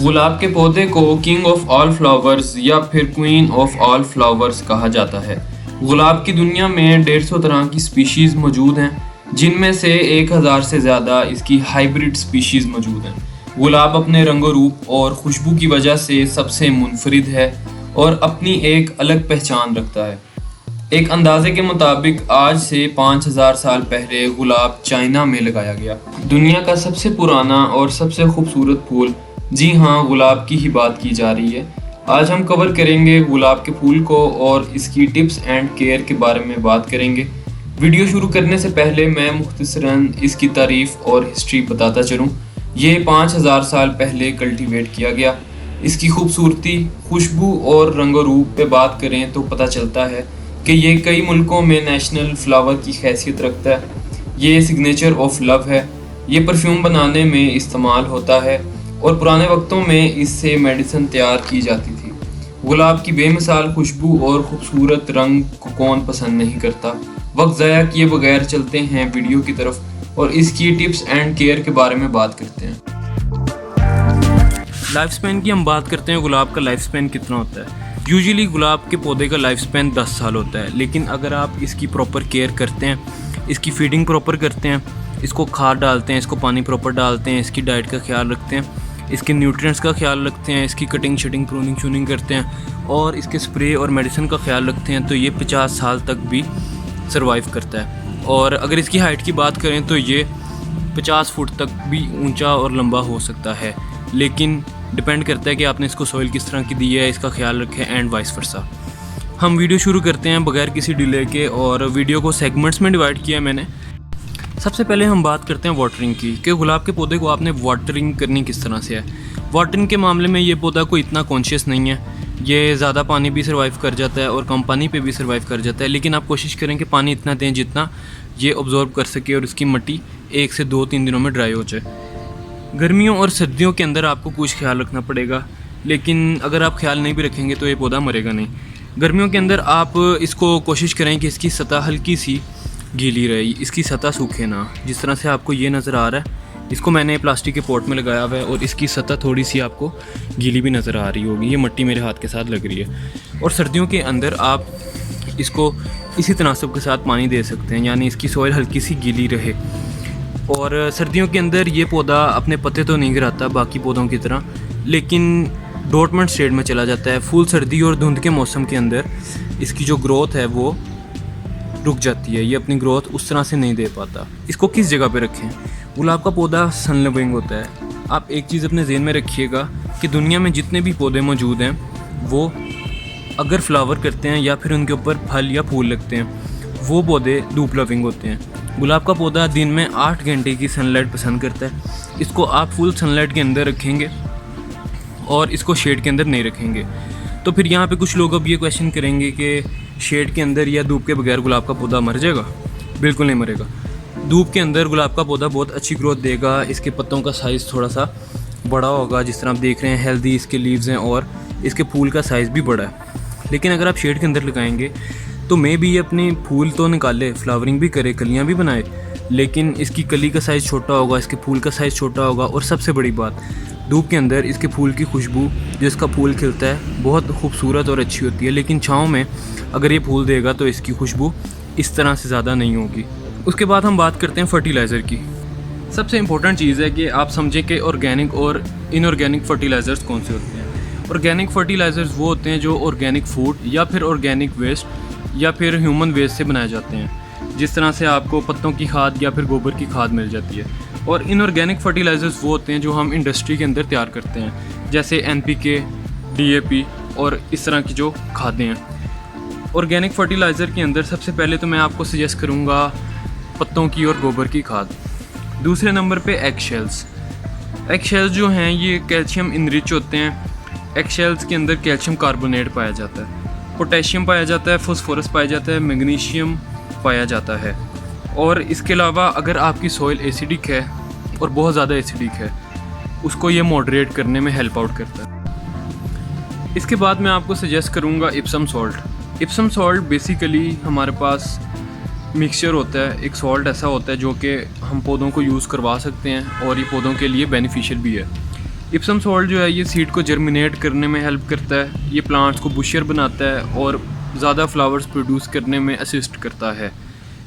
गुलाब के पौधे को किंग ऑफ ऑल फ्लावर्स या फिर क्वीन ऑफ ऑल फ्लावर्स कहा जाता है। गुलाब की दुनिया में 150 तरह की स्पीशीज़ मौजूद हैं, जिनमें से 1000 से ज़्यादा इसकी हाइब्रिड स्पीशीज़ मौजूद हैं। गुलाब अपने रंग रूप और खुशबू की वजह से सबसे मुनफरिद है और अपनी एक अलग पहचान रखता है। एक अंदाजे के मुताबिक आज से 5000 साल पहले गुलाब चाइना में लगाया गया। दुनिया का सबसे पुराना और सबसे खूबसूरत फूल, जी हाँ, गुलाब की ही बात की जा रही है। आज हम कवर करेंगे गुलाब के फूल को और इसकी टिप्स एंड केयर के बारे में बात करेंगे। वीडियो शुरू करने से पहले मैं मुख्तसरन इसकी तारीफ़ और हिस्ट्री बताता चलूँ। ये 5000 साल पहले कल्टीवेट किया गया। इसकी खूबसूरती, खुशबू और रंग रूप पे बात करें तो पता चलता है कि ये कई मुल्कों में नेशनल फ्लावर की हैसियत रखता है। ये सिग्नेचर ऑफ लव है। ये परफ्यूम बनाने में इस्तेमाल होता है और पुराने वक्तों में इससे मेडिसिन तैयार की जाती थी। गुलाब की बेमिसाल खुशबू और खूबसूरत रंग को कौन पसंद नहीं करता। वक्त ज़ाया किए बगैर चलते हैं वीडियो की तरफ और इसकी टिप्स एंड केयर के बारे में बात करते हैं। लाइफ स्पैन की हम बात करते हैं। गुलाब का लाइफ स्पैन कितना होता है? यूजुअली गुलाब के पौधे का लाइफ स्पैन 10 साल होता है, लेकिन अगर आप इसकी प्रॉपर केयर करते हैं, इसकी फीडिंग प्रॉपर करते हैं, इसको खाद डालते हैं, इसको पानी प्रॉपर डालते हैं, इसकी डाइट का ख्याल रखते हैं, इसके न्यूट्रिएंट्स का ख्याल रखते हैं, इसकी कटिंग शटिंग प्रूनिंग शूनिंग करते हैं और इसके स्प्रे और मेडिसिन का ख्याल रखते हैं, तो ये 50 साल तक भी सर्वाइव करता है। और अगर इसकी हाइट की बात करें तो ये 50 फुट तक भी ऊंचा और लंबा हो सकता है, लेकिन डिपेंड करता है कि आपने इसको सॉइल किस तरह की दी है, इसका ख्याल रखें एंड वाइस वर्सा। हम वीडियो शुरू करते हैं बगैर किसी डिले के और वीडियो को सेगमेंट्स में डिवाइड किया है मैंने। सबसे पहले हम बात करते हैं वाटरिंग की कि गुलाब के पौधे को आपने वाटरिंग करनी किस तरह से है। वाटरिंग के मामले में ये पौधा कोई इतना कॉन्शियस नहीं है। ये ज़्यादा पानी भी सर्वाइव कर जाता है और कम पानी पे भी सर्वाइव कर जाता है, लेकिन आप कोशिश करें कि पानी इतना दें जितना ये ऑब्जॉर्व कर सके और इसकी मिट्टी 1 से 2-3 दिनों में ड्राई हो जाए। गर्मियों और सर्दियों के अंदर आपको कुछ ख्याल रखना पड़ेगा, लेकिन अगर आप ख्याल नहीं भी रखेंगे तो ये पौधा मरेगा नहीं। गर्मियों के अंदर आप इसको कोशिश करें कि इसकी सतह हल्की सी गीली रहे, इसकी सतह सूखे ना। जिस तरह से आपको ये नज़र आ रहा है, इसको मैंने प्लास्टिक के पॉट में लगाया हुआ है और इसकी सतह थोड़ी सी आपको गीली भी नज़र आ रही होगी। ये मिट्टी मेरे हाथ के साथ लग रही है। और सर्दियों के अंदर आप इसको इसी तनासब के साथ पानी दे सकते हैं, यानी इसकी सॉइल हल्की सी गीली रहे। और सर्दियों के अंदर ये पौधा अपने पत्ते तो नहीं गिराता बाकी पौधों की तरह, लेकिन डॉर्मेंट स्टेट में चला जाता है। फुल सर्दी और धुंध के मौसम के अंदर इसकी जो ग्रोथ है वो रुक जाती है, ये अपनी ग्रोथ उस तरह से नहीं दे पाता। इसको किस जगह पे रखें? गुलाब का पौधा सन लविंग होता है। आप एक चीज़ अपने ज़हन में रखिएगा कि दुनिया में जितने भी पौधे मौजूद हैं वो अगर फ्लावर करते हैं या फिर उनके ऊपर फल या फूल लगते हैं, वो पौधे धूप लविंग होते हैं। गुलाब का पौधा दिन में 8 घंटे की सनलाइट पसंद करता है। इसको आप फुल सनलाइट के अंदर रखेंगे और इसको शेड के अंदर नहीं रखेंगे। तो फिर यहाँ पे कुछ लोग अब ये क्वेश्चन करेंगे कि शेड के अंदर या धूप के बगैर गुलाब का पौधा मर जाएगा? बिल्कुल नहीं मरेगा। धूप के अंदर गुलाब का पौधा बहुत अच्छी ग्रोथ देगा। इसके पत्तों का साइज़ थोड़ा सा बड़ा होगा, जिस तरह आप देख रहे हैं हेल्दी इसके लीव्स हैं और इसके फूल का साइज़ भी बड़ा है। लेकिन अगर आप शेड के अंदर लगाएंगे तो मे भी ये अपने फूल तो निकाले, फ्लावरिंग भी करे, कलियाँ भी बनाए, लेकिन इसकी कली का साइज़ छोटा होगा, इसके फूल का साइज़ छोटा होगा। और सबसे बड़ी बात, धूप के अंदर इसके फूल की खुशबू जो इसका फूल खिलता है बहुत खूबसूरत और अच्छी होती है, लेकिन छाँव में अगर ये फूल देगा तो इसकी खुशबू इस तरह से ज़्यादा नहीं होगी। उसके बाद हम बात करते हैं फर्टिलाइज़र की। सबसे इम्पोर्टेंट चीज़ है कि आप समझें कि ऑर्गेनिक और इनऑर्गेनिक फर्टिलाइज़र्स कौन से होते हैं। ऑर्गेनिक फर्टिलाइज़र्स वो होते हैं जो ऑर्गेनिक फूड या फिर ऑर्गेनिक वेस्ट या फिर ह्यूमन वेस्ट से बनाए जाते हैं। जिस तरह से आपको पत्तों की खाद या फिर गोबर की खाद मिल जाती है। और इनऑर्गेनिक फर्टिलाइज़र्स वो होते हैं जो हम इंडस्ट्री के अंदर तैयार करते हैं, जैसे NPK, DAP और इस तरह की जो खादें हैं। ऑर्गेनिक फर्टिलाइज़र के अंदर सबसे पहले तो मैं आपको सजेस्ट करूँगा पत्तों की और गोबर की खाद। दूसरे नंबर पे एग शेल्स। एग शेल्स जो हैं ये कैल्शियम इनरिच होते हैं। एग शेल्स के अंदर कैल्शियम कार्बोनेट पाया जाता है, पोटेशियम पाया जाता है, फास्फोरस पाया जाता है, मैग्नीशियम पाया जाता है। और इसके अलावा अगर आपकी सॉइल एसिडिक है और बहुत ज़्यादा एसिडिक है, उसको ये मॉडरेट करने में हेल्प आउट करता है। इसके बाद मैं आपको सजेस्ट करूँगा Epsom salt. Epsom salt basically हमारे पास मिक्सचर होता है, एक सॉल्ट ऐसा होता है जो कि हम पौधों को यूज़ करवा सकते हैं और ये पौधों के लिए बेनिफिशियल भी है। इप्सम सॉल्ट जो है ये सीड को जर्मिनेट करने में हेल्प करता है, ये प्लांट्स को बुशियर बनाता है और ज़्यादा फ्लावर्स प्रोड्यूस करने में असिस्ट करता है।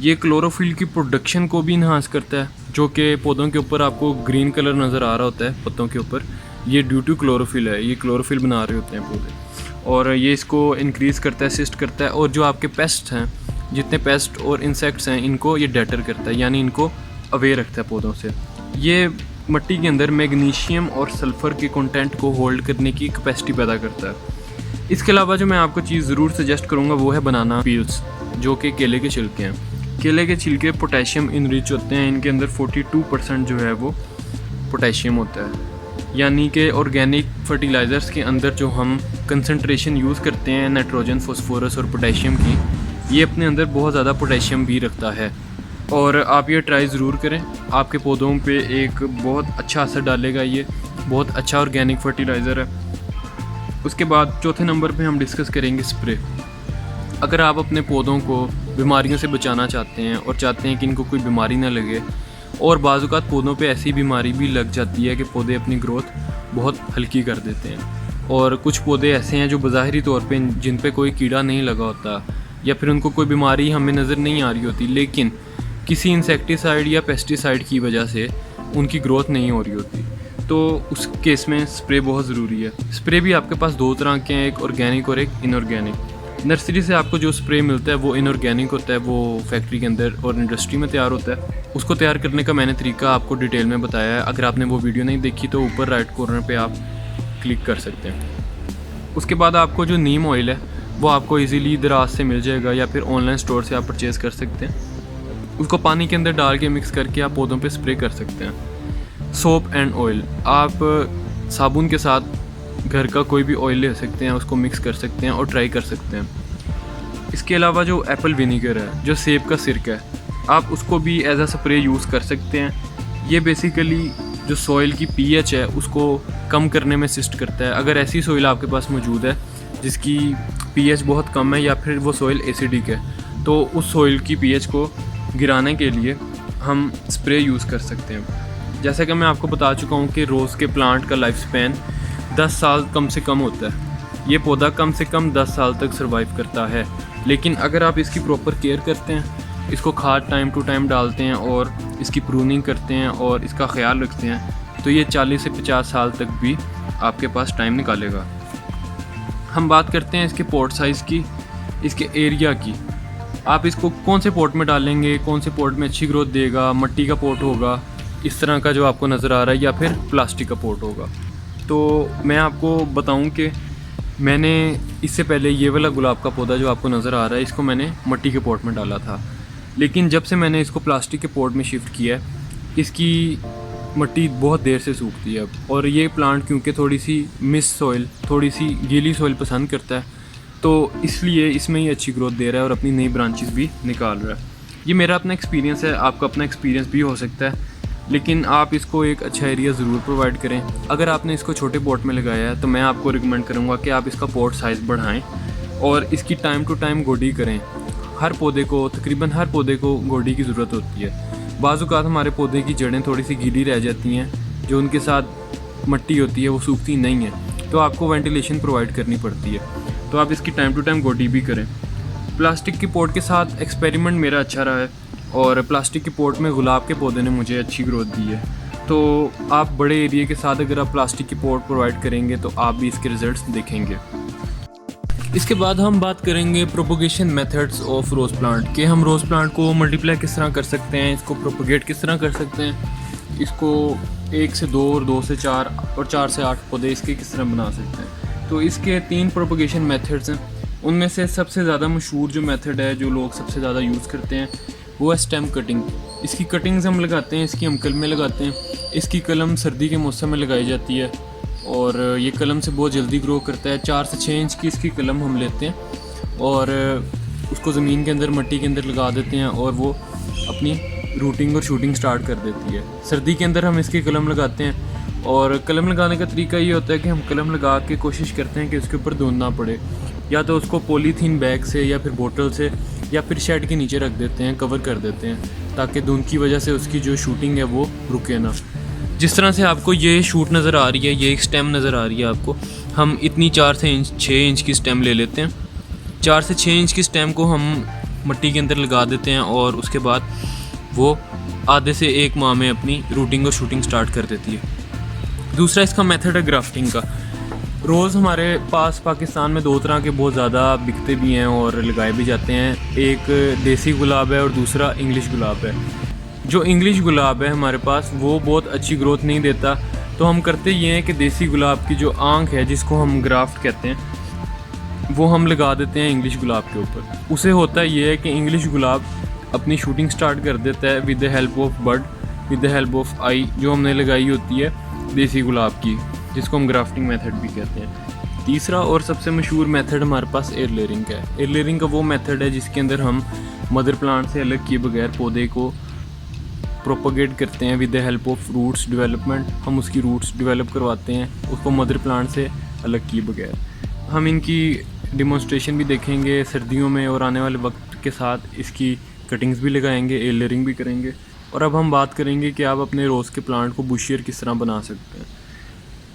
ये क्लोरोफिल की प्रोडक्शन को भी इन्हांस करता है, जो कि पौधों के ऊपर आपको ग्रीन कलर नज़र आ रहा होता है पत्तों के ऊपर, ये ड्यू टू क्लोरोफिल है, ये क्लोरोफिल बना रहे होते हैं पौधे। और ये इसको इंक्रीज़ करता है, असिस्ट करता है। और जो आपके पेस्ट हैं, जितने पेस्ट और इंसेक्ट्स हैं, इनको ये डेटर करता है, यानी इनको अवे रखता है पौधों से। ये मिट्टी के अंदर मैग्नीशियम और सल्फ़र के कंटेंट को होल्ड करने की कैपेसिटी पैदा करता है। इसके अलावा जो मैं आपको चीज़ ज़रूर सजेस्ट करूँगा वो है बनाना पील्स, जो कि केले के छिलके हैं। केले के छिलके पोटेशियम इनरिच होते हैं, इनके अंदर 42% जो है वो पोटेशियम होता है। यानी कि ऑर्गेनिक फर्टिलाइज़र्स के अंदर जो हम कंसंट्रेशन यूज़ करते हैं नाइट्रोजन, फास्फोरस और पोटेशियम की, ये अपने अंदर बहुत ज़्यादा पोटेशियम भी रखता है। और आप ये ट्राई ज़रूर करें, आपके पौधों पे एक बहुत अच्छा असर डालेगा। ये बहुत अच्छा ऑर्गेनिक फर्टिलाइज़र है। उसके बाद चौथे नंबर पे हम डिस्कस करेंगे स्प्रे। अगर आप अपने पौधों को बीमारियों से बचाना चाहते हैं और चाहते हैं कि इनको कोई बीमारी ना लगे, और बाज़ औक़ात पौधों पे ऐसी बीमारी भी लग जाती है कि पौधे अपनी ग्रोथ बहुत हल्की कर देते हैं। और कुछ पौधे ऐसे हैं जो बज़ाहिरी तौर पे जिन पे कोई कीड़ा नहीं लगा होता या फिर उनको कोई बीमारी हमें नज़र नहीं आ रही होती, लेकिन किसी इंसेक्टिसाइड या पेस्टिसाइड की वजह से उनकी ग्रोथ नहीं हो रही होती, तो उस केस में स्प्रे बहुत ज़रूरी है। स्प्रे भी आपके पास दो तरह के हैं, एक ऑर्गेनिक और एक इनऑर्गेनिक। नर्सरी से आपको जो स्प्रे मिलता है वो इनऑर्गेनिक होता है, वो फैक्ट्री के अंदर और इंडस्ट्री में तैयार होता है। उसको तैयार करने का मैंने तरीका आपको डिटेल में बताया है। अगर आपने वो वीडियो नहीं देखी तो ऊपर राइट कॉर्नर पे आप क्लिक कर सकते हैं। उसके बाद आपको जो नीम ऑयल है वो आपको इजीली दराज से मिल जाएगा या फिर ऑनलाइन स्टोर से आप परचेज़ कर सकते हैं। उसको पानी के अंदर डाल के मिक्स करके आप पौधों पे स्प्रे कर सकते हैं। सोप एंड ऑयल, आप साबुन के साथ घर का कोई भी ऑयल ले सकते हैं, उसको मिक्स कर सकते हैं और ट्राई कर सकते हैं। इसके अलावा जो एप्पल विनीगर है, जो सेब का सिरका है, आप उसको भी एज अ स्प्रे यूज़ कर सकते हैं। ये बेसिकली जो सॉइल की pH है उसको कम करने में असिस्ट करता है। अगर ऐसी सॉइल आपके पास मौजूद है जिसकी pH बहुत कम है या फिर वो सॉइल एसिडिक है, तो उस सॉइल की pH को गिराने के लिए हम स्प्रे यूज़ कर सकते हैं। जैसा कि मैं आपको बता चुका हूँ कि रोज़ के प्लांट का लाइफ स्पैन 10 साल कम से कम होता है। ये पौधा कम से कम 10 साल तक सर्वाइव करता है, लेकिन अगर आप इसकी प्रॉपर केयर करते हैं, इसको खाद टाइम टू टाइम डालते हैं और इसकी प्रूनिंग करते हैं और इसका ख्याल रखते हैं, तो ये 40 से 50 साल तक भी आपके पास टाइम निकालेगा। हम बात करते हैं इसके पॉट साइज़ की, इसके एरिया की। आप इसको कौन से पॉट में डालेंगे, कौन से पॉट में अच्छी ग्रोथ देगा, मिट्टी का पॉट होगा इस तरह का जो आपको नज़र आ रहा है, या फिर प्लास्टिक का पॉट होगा। तो मैं आपको बताऊं कि मैंने इससे पहले ये वाला गुलाब का पौधा जो आपको नज़र आ रहा है, इसको मैंने मिट्टी के पॉट में डाला था, लेकिन जब से मैंने इसको प्लास्टिक के पॉट में शिफ्ट किया है, इसकी मिट्टी बहुत देर से सूखती है अब। और ये प्लांट क्योंकि थोड़ी सी मिस सॉइल, थोड़ी सी गीली सॉइल पसंद करता है, तो इसलिए इसमें ही अच्छी ग्रोथ दे रहा है और अपनी नई ब्रांचेस भी निकाल रहा है। ये मेरा अपना एक्सपीरियंस है, आपका अपना एक्सपीरियंस भी हो सकता है, लेकिन आप इसको एक अच्छा एरिया ज़रूर प्रोवाइड करें। अगर आपने इसको छोटे पॉट में लगाया है तो मैं आपको रिकमेंड करूँगा कि आप इसका पॉट साइज़ बढ़ाएं और इसकी टाइम टू टाइम गोडी करें। हर पौधे को, तकरीबन हर पौधे को गोडी की ज़रूरत होती है। बाज़ औक़ात हमारे पौधे की जड़ें थोड़ी सी गीली रह जाती हैं, जो उनके साथ मिट्टी होती है वो सूखती नहीं है, तो आपको वेंटिलेशन प्रोवाइड करनी पड़ती है। तो आप इसकी टाइम टू टाइम गोडी भी करें। प्लास्टिक के पॉट के साथ एक्सपेरिमेंट मेरा अच्छा रहा है और प्लास्टिक के पॉट में गुलाब के पौधे ने मुझे अच्छी ग्रोथ दी है। तो आप बड़े एरिया के साथ अगर आप प्लास्टिक की पॉट प्रोवाइड करेंगे तो आप भी इसके रिज़ल्ट्स देखेंगे। इसके बाद हम बात करेंगे propagation methods of rose plant कि हम रोज़ प्लांट को मल्टीप्लाई किस तरह कर सकते हैं, इसको प्रोपोगेट किस तरह कर सकते हैं, इसको 1 से 2 और 2 से 4 और 4 से 8 पौधे इसके किस तरह बना सकते हैं। तो इसके 3 प्रोपोगेशन मेथड्स हैं। उनमें से सबसे ज़्यादा मशहूर जो मेथड है, जो लोग सबसे ज़्यादा यूज़ करते हैं, वो है स्टेम कटिंग। इसकी कटिंग्स हम लगाते हैं, इसकी हम कलमें लगाते हैं। इसकी कलम सर्दी के मौसम में लगाई जाती है और ये कलम से बहुत जल्दी ग्रो करता है। 4 से 6 इंच की इसकी कलम हम लेते हैं और उसको ज़मीन के अंदर, मिट्टी के अंदर लगा देते हैं और वो अपनी रूटिंग और शूटिंग स्टार्ट कर देती है। सर्दी के अंदर हम इसकी कलम लगाते हैं और कलम लगाने का तरीका ये होता है कि हम कलम लगा के कोशिश करते हैं कि उसके ऊपर धुंध ना पड़े, या तो उसको पॉलीथीन बैग से या फिर बोतल से या फिर शेड के नीचे रख देते हैं, कवर कर देते हैं, ताकि धुंध की वजह से उसकी जो शूटिंग है वो रुके ना। जिस तरह से आपको ये शूट नज़र आ रही है, ये एक स्टेम नज़र आ रही है आपको, हम इतनी 4 से 6 इंच की स्टेम ले लेते हैं। 4 से 6 इंच की स्टेम को हम मिट्टी के अंदर लगा देते हैं और उसके बाद वो आधे से 1 माह में अपनी रूटिंग और शूटिंग स्टार्ट कर देती है। दूसरा इसका मेथड है ग्राफ्टिंग का। रोज़ हमारे पास पाकिस्तान में 2 तरह के बहुत ज़्यादा बिकते भी हैं और लगाए भी जाते हैं। एक देसी गुलाब है और दूसरा इंग्लिश गुलाब है। जो इंग्लिश गुलाब है हमारे पास, वो बहुत अच्छी ग्रोथ नहीं देता, तो हम करते ये हैं कि देसी गुलाब की जो आंख है, जिसको हम ग्राफ्ट कहते हैं, वो हम लगा देते हैं इंग्लिश गुलाब के ऊपर। उसे होता ये है कि इंग्लिश गुलाब अपनी शूटिंग स्टार्ट कर देता है with the help of bud, with the help of eye, जो हमने लगाई होती है देसी गुलाब की, जिसको हम ग्राफ्टिंग मेथड भी कहते हैं। तीसरा और सबसे मशहूर मेथड हमारे पास एयर लेयरिंग का है। एयर लेयरिंग का वो मेथड है जिसके अंदर हम मदर प्लांट से अलग किए बगैर पौधे को प्रोपोगेट करते हैं with the help of roots development. हम उसकी रूट्स डेवलप करवाते हैं, उसको मदर प्लांट से अलग किए बगैर। हम इनकी डिमॉन्स्ट्रेशन भी देखेंगे सर्दियों में और आने वाले वक्त के साथ इसकी कटिंग्स भी लगाएंगे, एयर लेयरिंग भी करेंगे। और अब हम बात करेंगे कि आप अपने रोज़ के प्लांट को बुशियर किस तरह बना सकते हैं।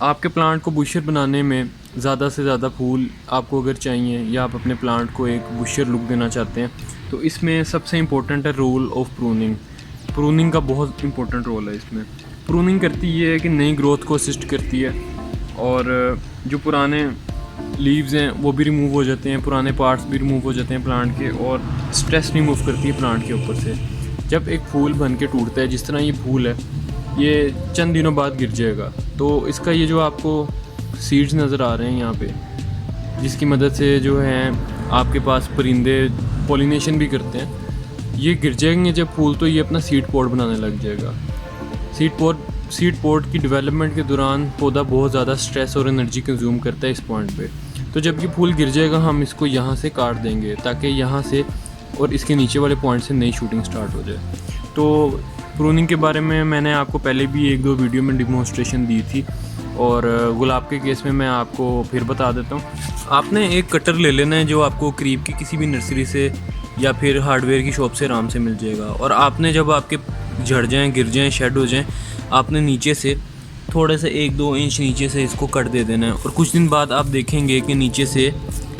आपके प्लांट को बुशियर बनाने में ज़्यादा से ज़्यादा फूल आपको अगर चाहिए, या आप अपने प्लांट को एक बुशियर लुक देना चाहते हैं, तो इसमें सबसे इम्पोर्टेंट है रोल ऑफ प्रूनिंग। प्रूनिंग का बहुत इंपॉर्टेंट रोल है इसमें। प्रूनिंग करती ये है कि नई ग्रोथ को असिस्ट करती है और जो पुराने लीव्स हैं वो भी रिमूव हो जाते हैं, पुराने पार्ट्स भी रिमूव हो जाते हैं प्लांट के, और स्ट्रेस रिमूव करती है प्लांट के ऊपर से। जब एक फूल बन के टूटता है, जिस तरह ये फूल है, ये चंद दिनों बाद गिर जाएगा, तो इसका ये जो आपको सीड्स नज़र आ रहे हैं यहाँ पे, जिसकी मदद से जो है आपके पास परिंदे पॉलिनेशन भी करते हैं, ये गिर जाएंगे जब फूल, तो ये अपना सीड पॉड बनाने लग जाएगा। सीड पॉड की डेवलपमेंट के दौरान पौधा बहुत ज़्यादा स्ट्रेस और एनर्जी कंज्यूम करता है इस पॉइंट पे। तो जब ये फूल गिर जाएगा, हम इसको यहाँ से काट देंगे ताकि यहाँ से और इसके नीचे वाले पॉइंट से नई शूटिंग स्टार्ट हो जाए। तो प्रूनिंग के बारे में मैंने आपको पहले भी 1-2 वीडियो में डिमॉन्स्ट्रेशन दी थी, और गुलाब के केस में मैं आपको फिर बता देता हूँ। आपने एक कटर ले लेना है जो आपको करीब की किसी भी नर्सरी से या फिर हार्डवेयर की शॉप से आराम से मिल जाएगा, और आपने जब आपके झड़ जाएँ, गिर जाएँ, शेड हो जाएँ, आपने नीचे से थोड़े से 1-2 इंच नीचे से इसको कट दे देना है, और कुछ दिन बाद आप देखेंगे कि नीचे से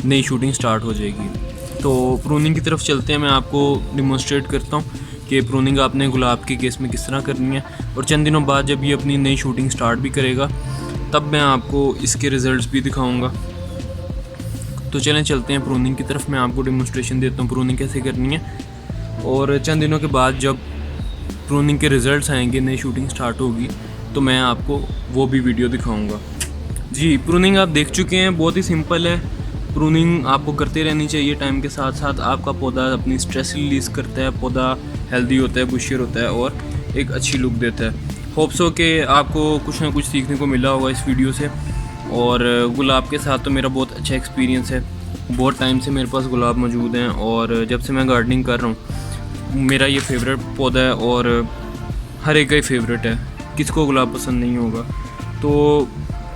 नई शूटिंग स्टार्ट हो जाएगी। तो प्रूनिंग की तरफ चलते हैं, मैं आपको डिमॉन्स्ट्रेट करता हूँ कि प्रूनिंग आपने गुलाब के केस में किस तरह करनी है, और चंद दिनों बाद जब ये अपनी नई शूटिंग स्टार्ट भी करेगा, तब मैं आपको इसके रिज़ल्ट्स भी दिखाऊंगा। तो चलें चलते हैं प्रूनिंग की तरफ, मैं आपको डिमॉन्स्ट्रेशन देता हूँ प्रूनिंग कैसे करनी है, और चंद दिनों के बाद जब प्रूनिंग के रिज़ल्ट्स आएंगे, नई शूटिंग स्टार्ट होगी, तो मैं आपको वो भी वीडियो दिखाऊंगा। जी, प्रूनिंग आप देख चुके हैं, बहुत ही सिंपल है। प्रूनिंग आपको करते रहनी चाहिए टाइम के साथ साथ। आपका पौधा अपनी स्ट्रेस रिलीज़ करता है, पौधा हेल्दी होता है, बुशियर होता है और एक अच्छी लुक देता है। होप्स हो कि आपको कुछ ना कुछ सीखने को मिला होगा इस वीडियो से। और गुलाब के साथ तो मेरा बहुत अच्छा एक्सपीरियंस है, बहुत टाइम से मेरे पास गुलाब मौजूद हैं, और जब से मैं गार्डनिंग कर रहा हूँ मेरा ये फेवरेट पौधा है, और हर एक का ही फेवरेट है, किसको गुलाब पसंद नहीं होगा। तो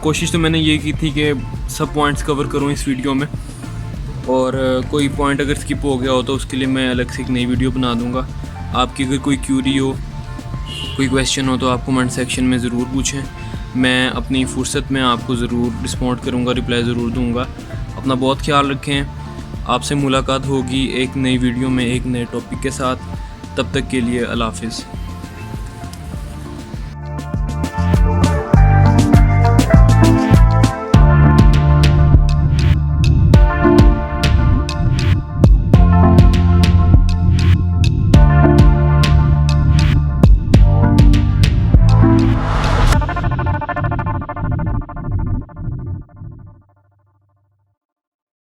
कोशिश तो मैंने ये की थी कि सब पॉइंट्स कवर करूँ इस वीडियो में, और कोई पॉइंट अगर स्किप हो गया हो तो उसके लिए मैं अलग से एक नई वीडियो बना दूँगा। आपकी अगर कोई क्यूरी हो, कोई क्वेश्चन हो, तो आप कमेंट सेक्शन में ज़रूर पूछें, मैं अपनी फुर्सत में आपको ज़रूर रिस्पॉन्ड करूँगा, रिप्लाई ज़रूर दूँगा। अपना बहुत ख्याल रखें, आपसे मुलाकात होगी एक नई वीडियो में एक नए टॉपिक के साथ। तब तक के लिए अल्लाह हाफ़िज़।